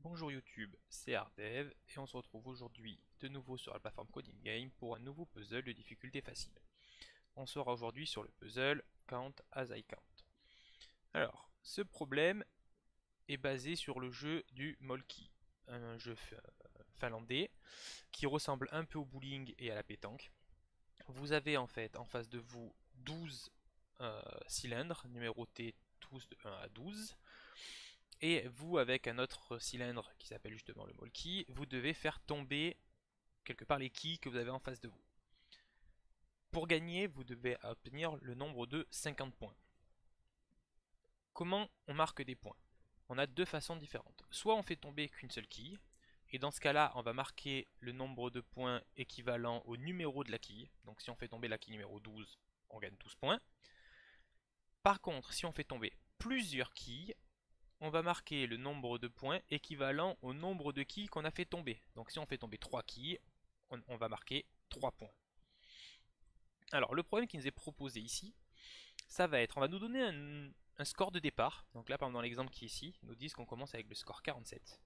Bonjour YouTube, c'est Ardev et on se retrouve aujourd'hui de nouveau sur la plateforme Coding Game pour un nouveau puzzle de difficulté facile. On sera aujourd'hui sur le puzzle Count as I Count. Alors, ce problème est basé sur le jeu du Molki, un jeu finlandais qui ressemble un peu au bowling et à la pétanque. Vous avez en fait en face de vous 12 cylindres numérotés tous de 1 à 12. Et vous, avec un autre cylindre qui s'appelle justement le Molki, vous devez faire tomber quelque part les quilles que vous avez en face de vous. Pour gagner, vous devez obtenir le nombre de 50 points. Comment on marque des points? On a deux façons différentes. Soit on fait tomber qu'une seule quille, et dans ce cas-là, on va marquer le nombre de points équivalent au numéro de la quille. Donc si on fait tomber la quille numéro 12, on gagne 12 points. Par contre, si on fait tomber plusieurs quilles, on va marquer le nombre de points équivalent au nombre de quilles qu'on a fait tomber. Donc si on fait tomber 3 quilles, on va marquer 3 points. Alors le problème qui nous est proposé ici, ça va être, on va nous donner un score de départ. Donc là par exemple dans l'exemple qui est ici, ils nous disent qu'on commence avec le score 47.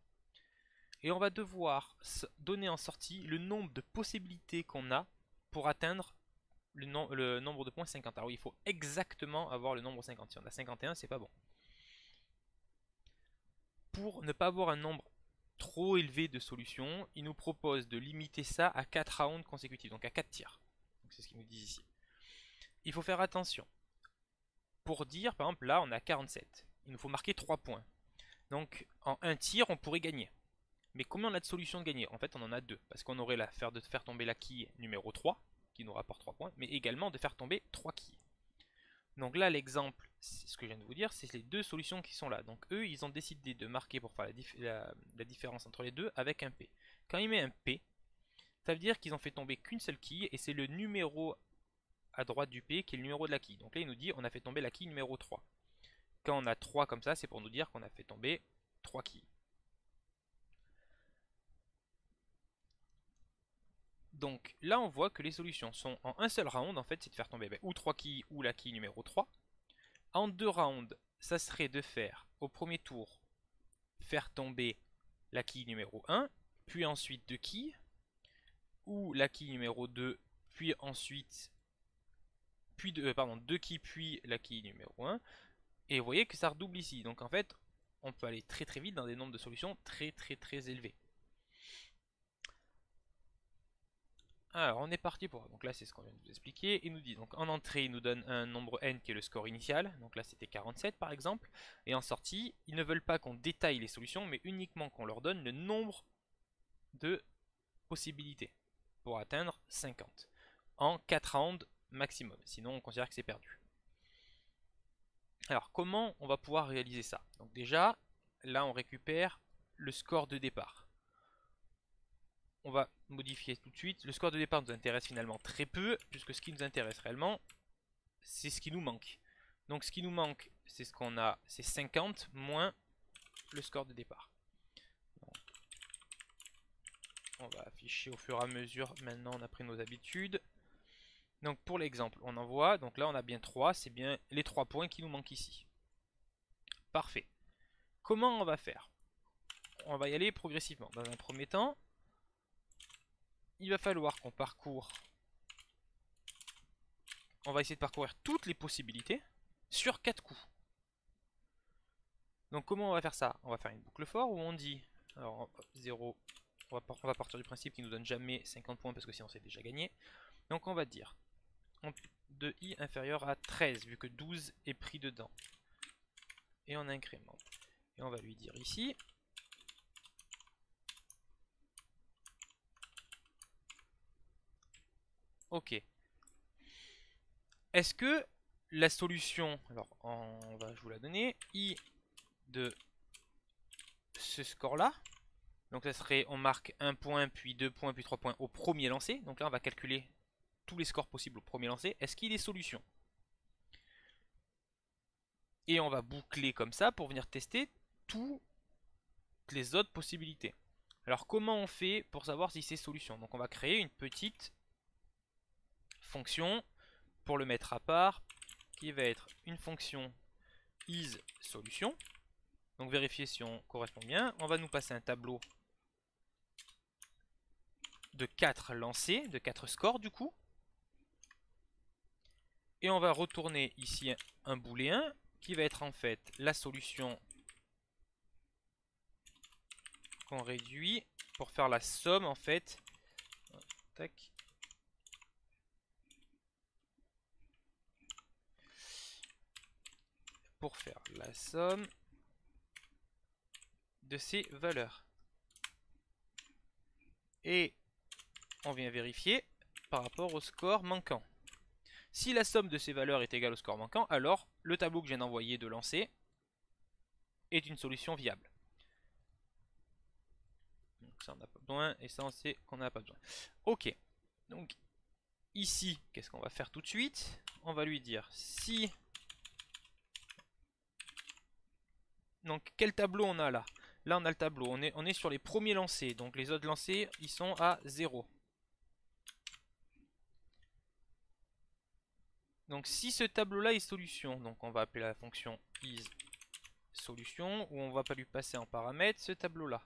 Et on va devoir donner en sortie le nombre de possibilités qu'on a pour atteindre le nombre de points 50. Alors oui, il faut exactement avoir le nombre 50. Si on a 51, c'est pas bon. Pour ne pas avoir un nombre trop élevé de solutions, il nous propose de limiter ça à 4 rounds consécutifs, donc à 4 tirs. C'est ce qu'ils nous disent ici. Il faut faire attention. Pour dire, par exemple, là on a 47. Il nous faut marquer 3 points. Donc en un tir, on pourrait gagner. Mais combien on a de solutions de gagner? En fait, on en a deux. Parce qu'on aurait la de faire tomber la quille numéro 3, qui nous rapporte 3 points, mais également de faire tomber 3 quilles. Donc là, l'exemple, c'est ce que je viens de vous dire, c'est les deux solutions qui sont là. Donc eux, ils ont décidé de marquer pour faire la différence entre les deux avec un P. Quand il met un P, ça veut dire qu'ils ont fait tomber qu'une seule quille et c'est le numéro à droite du P qui est le numéro de la quille. Donc là, il nous dit on a fait tomber la quille numéro 3. Quand on a 3 comme ça, c'est pour nous dire qu'on a fait tomber 3 quilles. Donc là, on voit que les solutions sont en un seul round, en fait, c'est de faire tomber ou 3 quilles ou la quille numéro 3. En deux rounds, ça serait de faire au premier tour faire tomber la quille numéro 1, puis ensuite deux quilles, ou la quille numéro 2, puis ensuite deux quilles puis la quille numéro 1. Et vous voyez que ça redouble ici. Donc en fait, on peut aller très très vite dans des nombres de solutions très élevés. Alors on est parti pour... Donc là c'est ce qu'on vient de vous expliquer. Il nous dit, donc en entrée il nous donne un nombre n qui est le score initial. Donc là c'était 47 par exemple. Et en sortie, ils ne veulent pas qu'on détaille les solutions, mais uniquement qu'on leur donne le nombre de possibilités pour atteindre 50. En 4 rounds maximum. Sinon on considère que c'est perdu. Alors comment on va pouvoir réaliser ça? Donc déjà, là on récupère le score de départ. On va modifier tout de suite. Le score de départ nous intéresse finalement très peu, puisque ce qui nous intéresse réellement, c'est ce qui nous manque. Donc ce qui nous manque, c'est ce qu'on a, c'est 50 moins le score de départ. Donc, on va afficher au fur et à mesure, maintenant on a pris nos habitudes. Donc pour l'exemple, on envoie, donc là on a bien 3, c'est bien les 3 points qui nous manquent ici. Parfait. Comment on va faire? On va y aller progressivement. Dans un premier temps, il va falloir qu'on parcourt. On va essayer de parcourir toutes les possibilités sur 4 coups. Donc comment on va faire ça? On va faire une boucle for où on dit, alors 0, on va partir du principe qu'il nous donne jamais 50 points parce que sinon c'est déjà gagné. Donc on va dire de i inférieur à 13 vu que 12 est pris dedans. Et on incrémente. Et on va lui dire ici, ok. Est-ce que la solution, alors je vous la donner, i de ce score là, donc ça serait on marque 1 point, puis 2 points, puis 3 points au premier lancé. Donc là on va calculer tous les scores possibles au premier lancé. Est-ce qu'il y a des solutions? Et on va boucler comme ça pour venir tester toutes les autres possibilités. Alors comment on fait pour savoir si c'est solution? Donc on va créer une petite fonction pour le mettre à part qui va être une fonction isSolution. Donc vérifier si on correspond bien. On va nous passer un tableau de 4 lancers, de 4 scores du coup. Et on va retourner ici un booléen qui va être en fait la solution qu'on réduit pour faire la somme en fait. Tac. Pour faire la somme de ces valeurs. Et on vient vérifier par rapport au score manquant. Si la somme de ces valeurs est égale au score manquant, alors le tableau que je viens d'envoyer de lancer est une solution viable. Donc ça on n'a pas besoin, et ça on sait qu'on n'a pas besoin. Ok, donc ici, qu'est-ce qu'on va faire tout de suite? On va lui dire si... Donc quel tableau on a là? Là on a le tableau, on est sur les premiers lancers, donc les autres lancers ils sont à 0. Donc si ce tableau là est solution, donc on va appeler la fonction isSolution, où on va pas lui passer en paramètre ce tableau là.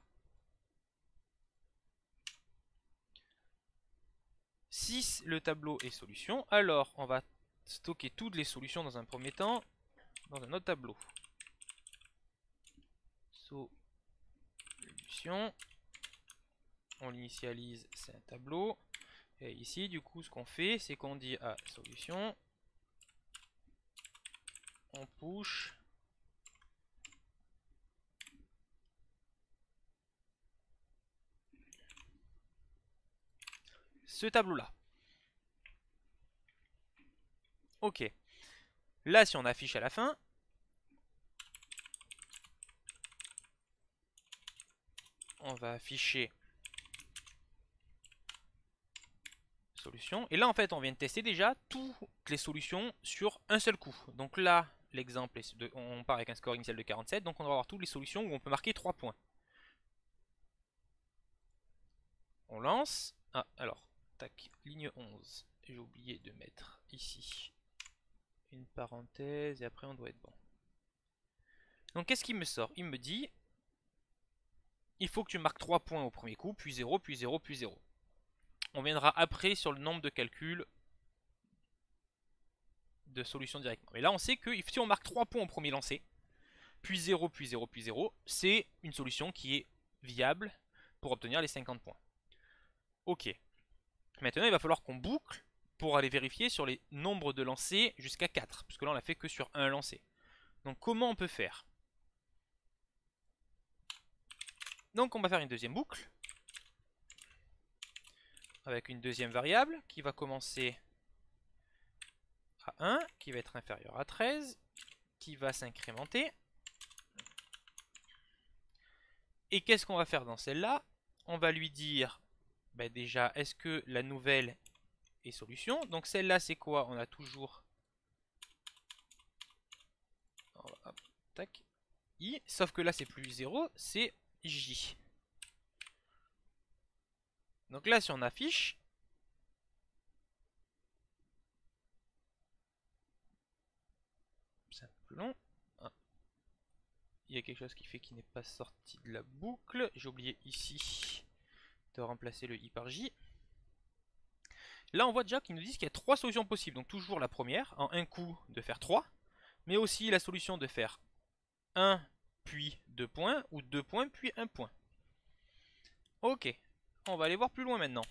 Si le tableau est solution, alors on va stocker toutes les solutions dans un premier temps dans un autre tableau. Solution. On l'initialise, c'est un tableau. Et ici, du coup, ce qu'on fait, c'est qu'on dit à solution, on push ce tableau-là. Ok. Là, si on affiche à la fin, on va afficher solution. Et là, en fait, on vient de tester déjà toutes les solutions sur un seul coup. Donc là, l'exemple est on part avec un score initial de 47. Donc on va avoir toutes les solutions où on peut marquer 3 points. On lance. Ah, alors, tac, ligne 11. J'ai oublié de mettre ici une parenthèse et après on doit être bon. Donc qu'est-ce qu'il me sort? Il me dit, il faut que tu marques 3 points au premier coup, puis 0, puis 0, puis 0. On viendra après sur le nombre de calculs de solutions directement. Mais là on sait que si on marque 3 points au premier lancer, puis 0, puis 0, puis 0, c'est une solution qui est viable pour obtenir les 50 points. Ok. Maintenant il va falloir qu'on boucle pour aller vérifier sur les nombres de lancers jusqu'à 4. Parce que là on l'a fait que sur un lancer. Donc comment on peut faire? Donc on va faire une deuxième boucle avec une deuxième variable qui va commencer à 1, qui va être inférieur à 13, qui va s'incrémenter. Et qu'est-ce qu'on va faire dans celle-là? On va lui dire, ben déjà, est-ce que la nouvelle est solution? Donc celle-là, c'est quoi? On a toujours... Hop, tac, I, sauf que là, c'est plus 0, c'est J. Donc là, si on affiche, c'est un peu plus long. Ah. Il y a quelque chose qui fait qu'il n'est pas sorti de la boucle. J'ai oublié ici de remplacer le I par J. Là, on voit déjà qu'ils nous disent qu'il y a 3 solutions possibles. Donc toujours la première, en un coup de faire 3. Mais aussi la solution de faire 1 puis 2 points, ou 2 points puis 1 point. Ok, on va aller voir plus loin maintenant.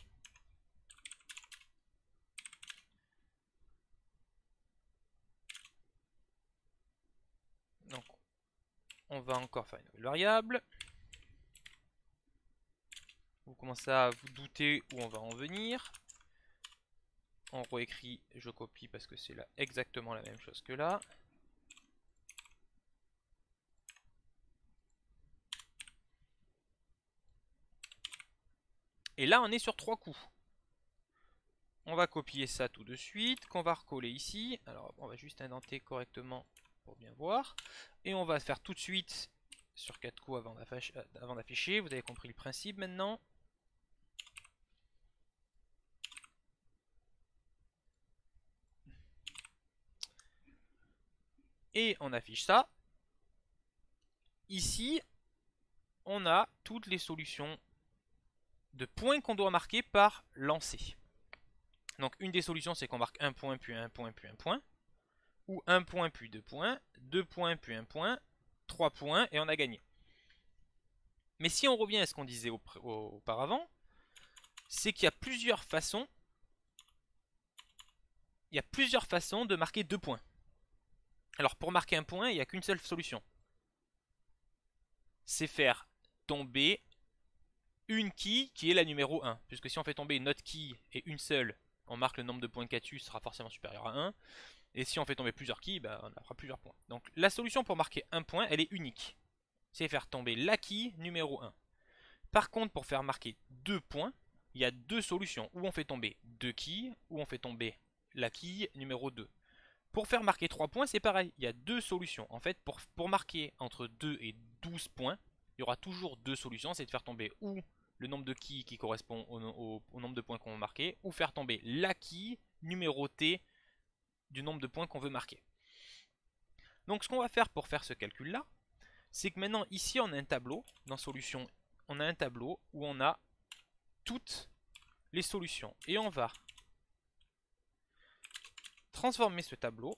Donc, on va encore faire une nouvelle variable. Vous commencez à vous douter où on va en venir. On réécrit, je copie parce que c'est là exactement la même chose que là. Et là, on est sur 3 coups. On va copier ça tout de suite, qu'on va recoller ici. Alors, on va juste indenter correctement pour bien voir. Et on va faire tout de suite sur 4 coups avant d'afficher. Vous avez compris le principe maintenant. Et on affiche ça. ici, on a toutes les solutions de points qu'on doit marquer par lancer. Donc une des solutions, c'est qu'on marque un point, puis un point, puis un point. Ou un point, puis 2 points, puis un point, 3 points, et on a gagné. Mais si on revient à ce qu'on disait auparavant, c'est qu'il y a plusieurs façons. Il y a plusieurs façons de marquer 2 points. Alors pour marquer un point, il n'y a qu'une seule solution. C'est faire tomber une quille qui est la numéro 1. Puisque si on fait tomber une autre quille et une seule, on marque le nombre de points qu'a-tu sera forcément supérieur à 1. Et si on fait tomber plusieurs quilles, bah, on aura plusieurs points. Donc la solution pour marquer un point, elle est unique. C'est faire tomber la quille numéro 1. Par contre, pour faire marquer 2 points, il y a deux solutions. Ou on fait tomber 2 quilles, ou on fait tomber la quille numéro 2. Pour faire marquer 3 points, c'est pareil. Il y a deux solutions. En fait, pour marquer entre 2 et 12 points, il y aura toujours deux solutions. C'est de faire tomber ou le nombre de quilles qui correspond au nombre de points qu'on veut marquer, ou faire tomber la quille numérotée du nombre de points qu'on veut marquer. Donc ce qu'on va faire pour faire ce calcul-là, c'est que maintenant, ici, on a un tableau. Dans solution, on a un tableau où on a toutes les solutions. Et on va transformer ce tableau,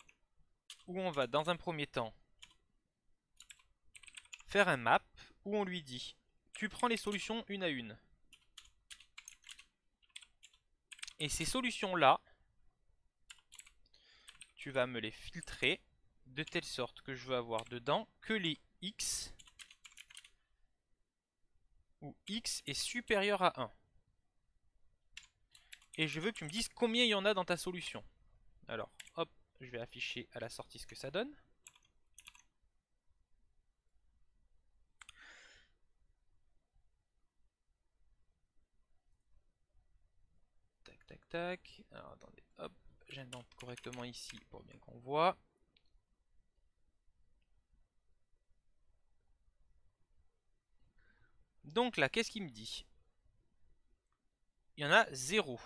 où on va, dans un premier temps, faire un map, où on lui dit, tu prends les solutions une à une. Et ces solutions-là, tu vas me les filtrer de telle sorte que je veux avoir dedans que les x où x est supérieur à 1. Et je veux que tu me dises combien il y en a dans ta solution. Alors, hop, je vais afficher à la sortie ce que ça donne. Tac, tac, tac. Alors, attendez, hop, j'indente correctement ici pour bien qu'on voit. Donc là, qu'est-ce qu'il me dit? Il y en a 0.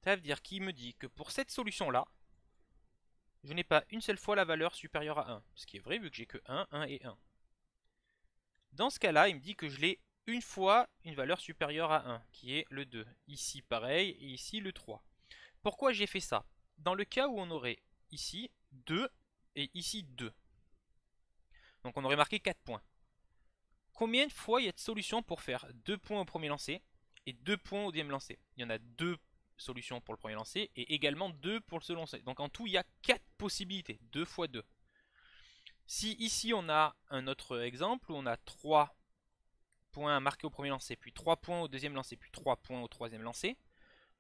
Ça veut dire qu'il me dit que pour cette solution-là, je n'ai pas une seule fois la valeur supérieure à 1. Ce qui est vrai vu que j'ai que 1, 1 et 1. Dans ce cas-là, il me dit que je l'ai une fois une valeur supérieure à 1, qui est le 2. Ici pareil, et ici le 3. Pourquoi j'ai fait ça? Dans le cas où on aurait ici 2 et ici 2. Donc on aurait marqué 4 points. Combien de fois il y a de solutions pour faire 2 points au premier lancer et 2 points au deuxième lancer? Il y en a 2 solutions pour le premier lancer et également 2 pour le second lancer. Donc en tout, il y a 4 possibilités. 2 fois 2. Si ici on a un autre exemple où on a 3 points à marquer au premier lancer, puis 3 points au deuxième lancer, puis 3 points au troisième lancer,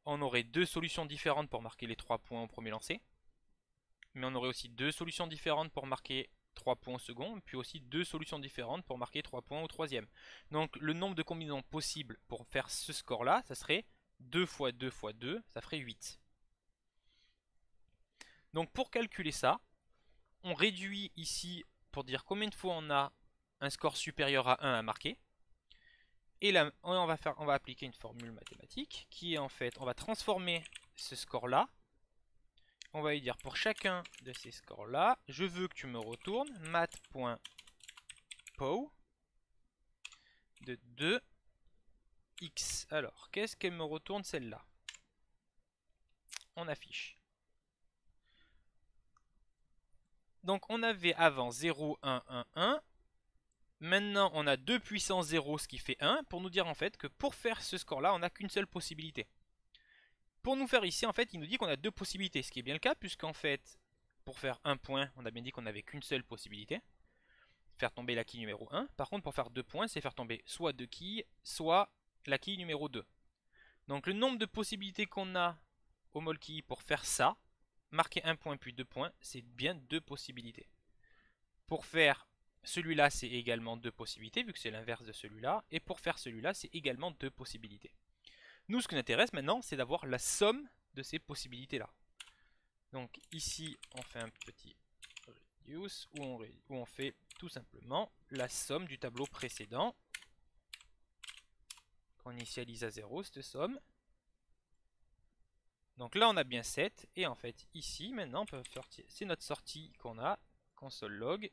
on aurait deux solutions différentes pour marquer les 3 points au premier lancer. Mais on aurait aussi deux solutions différentes pour marquer 3 points au second, puis aussi deux solutions différentes pour marquer 3 points au troisième. Donc le nombre de combinaisons possibles pour faire ce score-là, ça serait 2 fois 2 fois 2, ça ferait 8. Donc pour calculer ça, on réduit ici pour dire combien de fois on a un score supérieur à 1 à marquer. Et là, on va appliquer une formule mathématique qui est en fait, on va transformer ce score-là. On va lui dire pour chacun de ces scores-là, je veux que tu me retournes math.pow de 2x. Alors, qu'est-ce qu'elle me retourne celle-là? On affiche. Donc, on avait avant 0, 1, 1, 1. Maintenant, on a 2 puissance 0, ce qui fait 1, pour nous dire en fait que pour faire ce score-là, on n'a qu'une seule possibilité. Pour nous faire ici, en fait, il nous dit qu'on a deux possibilités, ce qui est bien le cas, puisqu'en fait, pour faire un point, on a bien dit qu'on n'avait qu'une seule possibilité, faire tomber la quille numéro 1. Par contre, pour faire 2 points, c'est faire tomber soit 2 quilles, soit la quille numéro 2. Donc le nombre de possibilités qu'on a au Molki pour faire ça, marquer 1 point puis 2 points, c'est bien 2 possibilités. Pour faire celui-là, c'est également 2 possibilités, vu que c'est l'inverse de celui-là. Et pour faire celui-là, c'est également 2 possibilités. Nous, ce qui nous intéresse maintenant, c'est d'avoir la somme de ces possibilités-là. Donc ici, on fait un petit reduce, où on fait tout simplement la somme du tableau précédent. On initialise à 0 cette somme. Donc là, on a bien 7. Et en fait, ici, maintenant, c'est notre sortie qu'on a. Console log.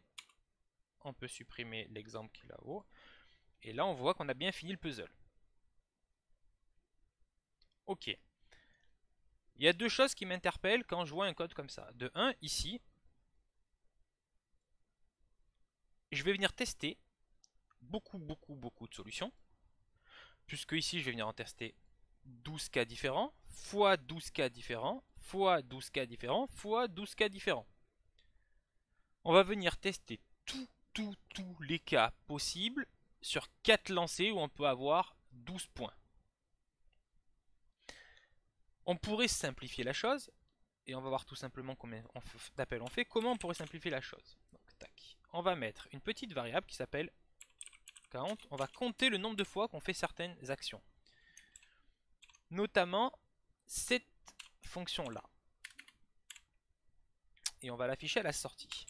On peut supprimer l'exemple qui est là-haut. Et là, on voit qu'on a bien fini le puzzle. Ok. Il y a deux choses qui m'interpellent quand je vois un code comme ça. De 1, ici, je vais venir tester beaucoup de solutions. Puisque ici, je vais venir en tester 12 cas différents, fois 12 cas différents, fois 12 cas différents, fois 12 cas différents. On va venir tester tous les cas possibles sur 4 lancers où on peut avoir 12 points. On pourrait simplifier la chose, et on va voir tout simplement combien d'appels on fait. Comment on pourrait simplifier la chose? Donc, tac. On va mettre une petite variable qui s'appelle count. On va compter le nombre de fois qu'on fait certaines actions. Notamment cette fonction-là. Et on va l'afficher à la sortie.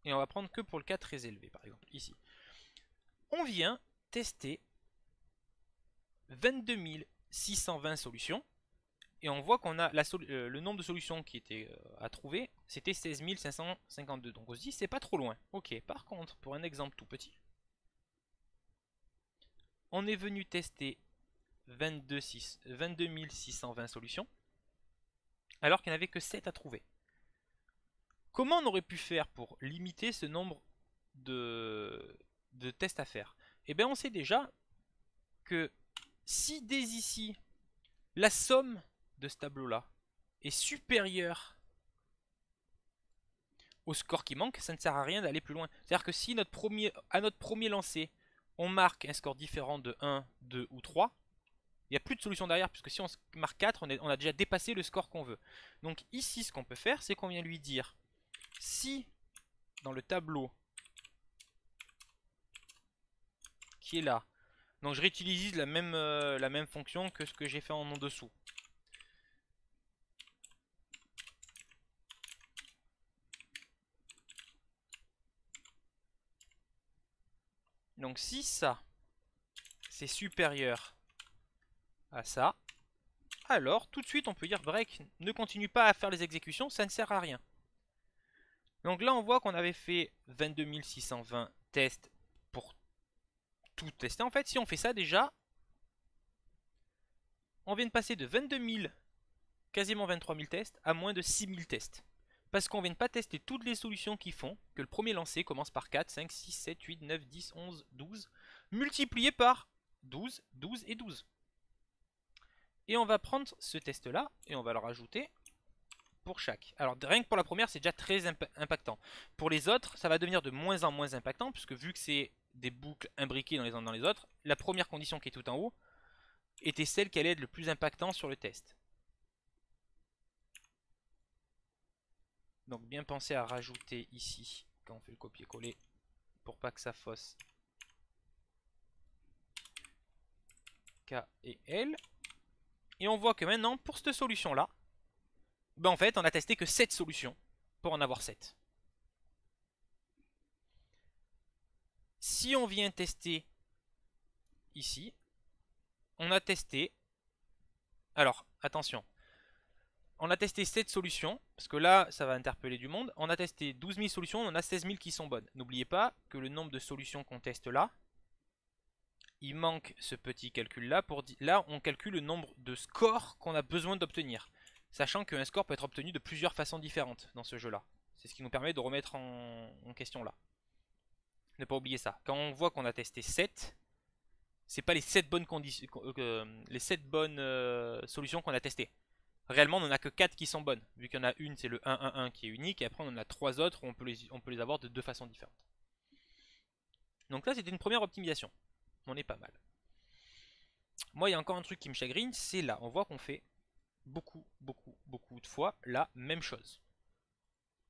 Et on va prendre que pour le cas très élevé, par exemple, ici. On vient tester 22 620 solutions. Et on voit qu'on a le nombre de solutions qui étaient à trouver, c'était 16 552. Donc on se dit, c'est pas trop loin. Ok, par contre, pour un exemple tout petit, on est venu tester 22 620 solutions, alors qu'il n'y en avait que 7 à trouver. Comment on aurait pu faire pour limiter ce nombre de tests à faire? Eh bien, on sait déjà que si dès ici, la somme de ce tableau-là est supérieure au score qui manque, ça ne sert à rien d'aller plus loin. C'est-à-dire que si à notre premier lancer, on marque un score différent de 1, 2 ou 3, il n'y a plus de solution derrière, puisque si on marque 4, on a déjà dépassé le score qu'on veut. Donc ici, ce qu'on peut faire, c'est qu'on vient lui dire, si dans le tableau qui est là, donc je réutilise la même fonction que ce que j'ai fait en dessous. Donc si ça, c'est supérieur à ça, alors tout de suite on peut dire break, ne continue pas à faire les exécutions, ça ne sert à rien. Donc là on voit qu'on avait fait 22 620 tests pour tout tester. En fait si on fait ça déjà, on vient de passer de 22 000, quasiment 23 000 tests à moins de 6 000 tests. Parce qu'on vient de pas tester toutes les solutions qui font que le premier lancer commence par 4, 5, 6, 7, 8, 9, 10, 11, 12, multiplié par 12, 12 et 12. Et on va prendre ce test là et on va le rajouter pour chaque. Alors rien que pour la première c'est déjà très impactant. Pour les autres ça va devenir de moins en moins impactant puisque vu que c'est des boucles imbriquées dans les uns dans les autres, la première condition qui est tout en haut était celle qui allait être le plus impactant sur le test. Donc bien penser à rajouter ici quand on fait le copier-coller pour pas que ça fausse K et L. Et on voit que maintenant pour cette solution là, ben en fait on a testé que 7 solutions pour en avoir 7. Si on vient tester ici, on a testé, alors attention, on a testé 7 solutions, parce que là ça va interpeller du monde, on a testé 12 000 solutions, on en a 16 000 qui sont bonnes. N'oubliez pas que le nombre de solutions qu'on teste là, il manque ce petit calcul là, là on calcule le nombre de scores qu'on a besoin d'obtenir. Sachant qu'un score peut être obtenu de plusieurs façons différentes dans ce jeu là. C'est ce qui nous permet de remettre en question là. Ne pas oublier ça. Quand on voit qu'on a testé 7, c'est pas les 7 bonnes conditions, les 7 bonnes solutions qu'on a testées. Réellement, on n'en a que 4 qui sont bonnes. Vu qu'il y en a une, c'est le 1-1-1 qui est unique, et après on en a 3 autres où on peut les avoir de 2 façons différentes. Donc là, c'était une première optimisation. On est pas mal. Moi, il y a encore un truc qui me chagrine, c'est là. On voit qu'on fait beaucoup de fois la même chose.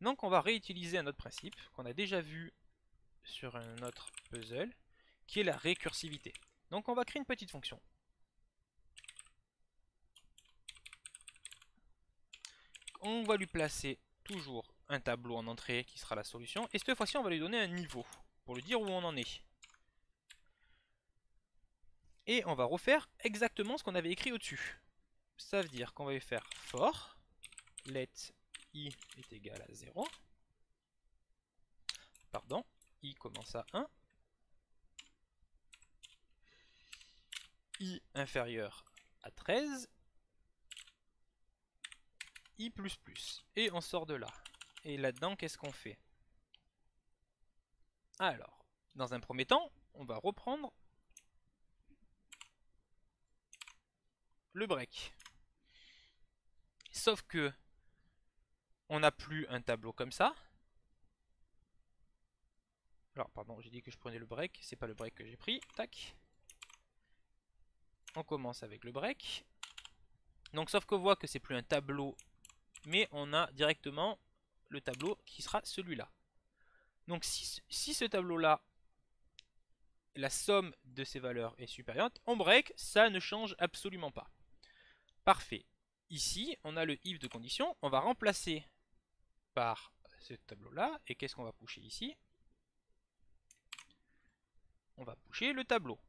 Donc on va réutiliser un autre principe qu'on a déjà vu sur un autre puzzle, qui est la récursivité. Donc on va créer une petite fonction. On va lui placer toujours un tableau en entrée qui sera la solution. Et cette fois-ci, on va lui donner un niveau pour lui dire où on en est. Et on va refaire exactement ce qu'on avait écrit au-dessus. Ça veut dire qu'on va lui faire for let i est égal à 0. Pardon, i commence à 1. I inférieur à 13. I++. Et on sort de là. Et là-dedans, qu'est-ce qu'on fait? Alors, dans un premier temps, on va reprendre le break. Sauf que on n'a plus un tableau comme ça. Alors, pardon, j'ai dit que je prenais le break. C'est pas le break que j'ai pris. Tac. On commence avec le break. Donc, sauf qu'on voit que c'est plus un tableau, mais on a directement le tableau qui sera celui-là. Donc, si ce tableau-là, la somme de ces valeurs est supérieure, on break, ça ne change absolument pas. Parfait. Ici, on a le if de condition. On va remplacer par ce tableau-là. Et qu'est-ce qu'on va pusher ici? On va pusher le tableau.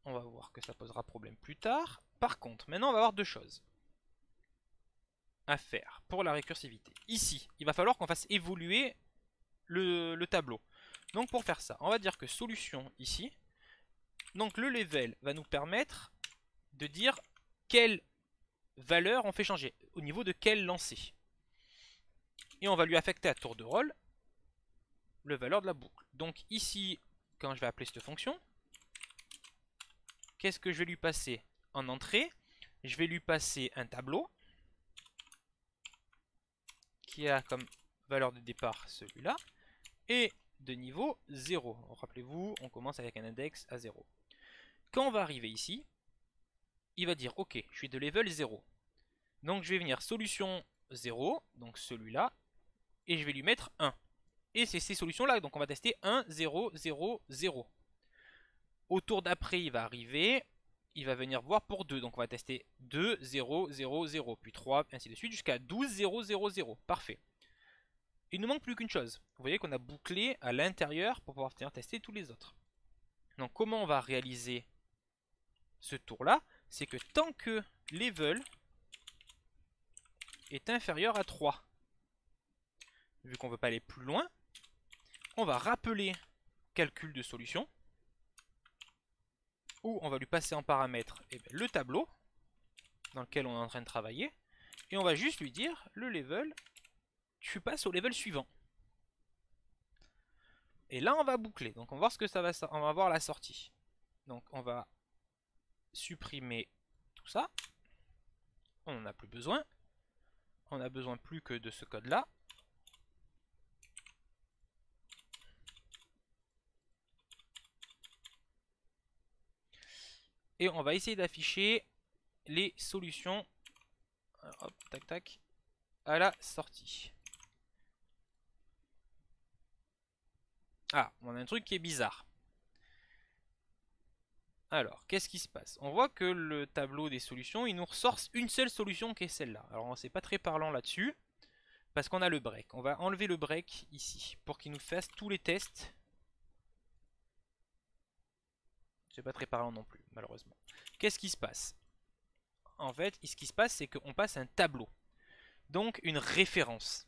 On va voir que ça posera problème plus tard. Par contre, maintenant, on va avoir deux choses à faire pour la récursivité. Ici, il va falloir qu'on fasse évoluer le tableau. Donc, pour faire ça, on va dire que solution ici. Donc, le level va nous permettre de dire quelle valeur on fait changer, au niveau de quel lancer. Et on va lui affecter à tour de rôle le valeur de la boucle. Donc ici, quand je vais appeler cette fonction, qu'est-ce que je vais lui passer en entrée? Je vais lui passer un tableau qui a comme valeur de départ celui-là et de niveau 0. Rappelez-vous, on commence avec un index à 0. Quand on va arriver ici, il va dire ok, je suis de level 0. Donc je vais venir solution 0, donc celui-là, et je vais lui mettre 1. Et c'est ces solutions-là, donc on va tester 1, 0, 0, 0. Au tour d'après, il va arriver, il va venir voir pour 2. Donc on va tester 2, 0, 0, 0, puis 3, ainsi de suite, jusqu'à 12, 0, 0, 0. Parfait. Il ne manque plus qu'une chose. Vous voyez qu'on a bouclé à l'intérieur pour pouvoir venir tester tous les autres. Donc comment on va réaliser ce tour-là? C'est que tant que level est inférieur à 3, vu qu'on ne veut pas aller plus loin, on va rappeler calcul de solution, où on va lui passer en paramètre le tableau dans lequel on est en train de travailler, et on va juste lui dire le level, tu passes au level suivant. Et là on va boucler, donc on va voir ce que ça va, on va voir la sortie. Donc on va supprimer tout ça, on n'en a plus besoin, on a besoin plus que de ce code là. Et on va essayer d'afficher les solutions, hop, tac tac, à la sortie. Ah, on a un truc qui est bizarre. Alors, qu'est-ce qui se passe? On voit que le tableau des solutions, il nous ressort une seule solution qui est celle-là. Alors, c'est pas très parlant là-dessus, parce qu'on a le break. On va enlever le break ici, pour qu'il nous fasse tous les tests. C'est pas très parlant non plus, malheureusement. Qu'est-ce qui se passe? En fait, ce qui se passe, c'est qu'on passe un tableau. Donc, une référence.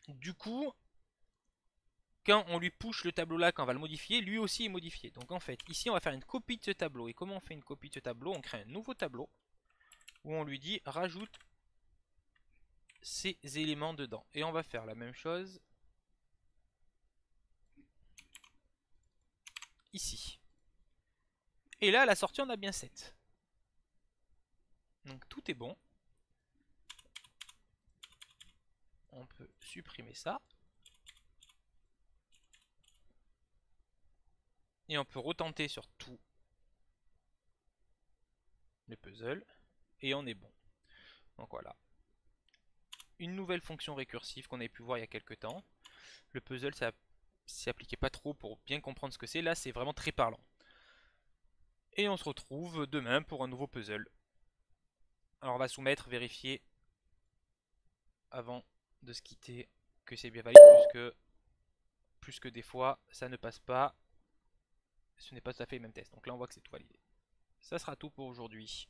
Du coup, quand on lui push le tableau là, quand on va le modifier, lui aussi est modifié. Donc en fait, ici on va faire une copie de ce tableau. Et comment on fait une copie de ce tableau? On crée un nouveau tableau où on lui dit rajoute ces éléments dedans. Et on va faire la même chose ici. Et là, à la sortie, on a bien 7. Donc tout est bon. On peut supprimer ça. Et on peut retenter sur tout le puzzle. Et on est bon. Donc voilà. Une nouvelle fonction récursive qu'on avait pu voir il y a quelques temps. Le puzzle, ça s'y appliquait pas trop pour bien comprendre ce que c'est. Là, c'est vraiment très parlant. Et on se retrouve demain pour un nouveau puzzle. Alors on va soumettre, vérifier avant de se quitter que c'est bien valide, plus que des fois ça ne passe pas. Ce n'est pas tout à fait le même test. Donc là on voit que c'est tout validé. ça sera tout pour aujourd'hui.